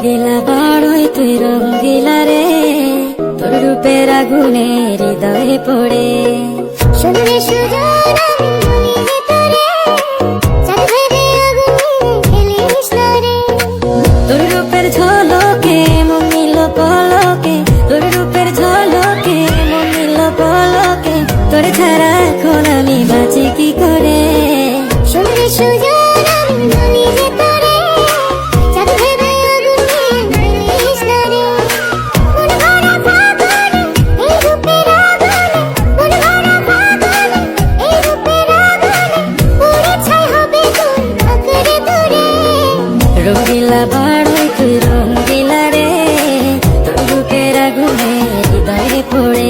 রঙ্গিলা বাড়ই তুই রঙ্গিলা রে, তোর রূপের আগুনে হৃদয়ে পড়ে। শুনলে সুজন আমি বলি যে তোরে, চাঁদ ভেবে আগুনে খেলিস না রে। তোর রূপের ঝলকে মন নিল পলকে, তোর রূপের ঝলকে মন নিল পলকে, তোর ছাড়া এখন আমি বাঁচি কি করে। শুনলে সুজন আমি বলি যে তোরে, চাঁদ ভেবে আগুনে খেলিস না রে। মন ভরা ফাগুনে এই রূপের আগুনে, মন ভরা ফাগুনে এই রূপের আগুনে, পুড়ে ছাই হবে তোর আঁকড়ে ধরে। রঙ্গিলা বাড়ই তুই রঙ্গিলা রে, তোর রূপের আগুনে হৃদয়ে পড়ে।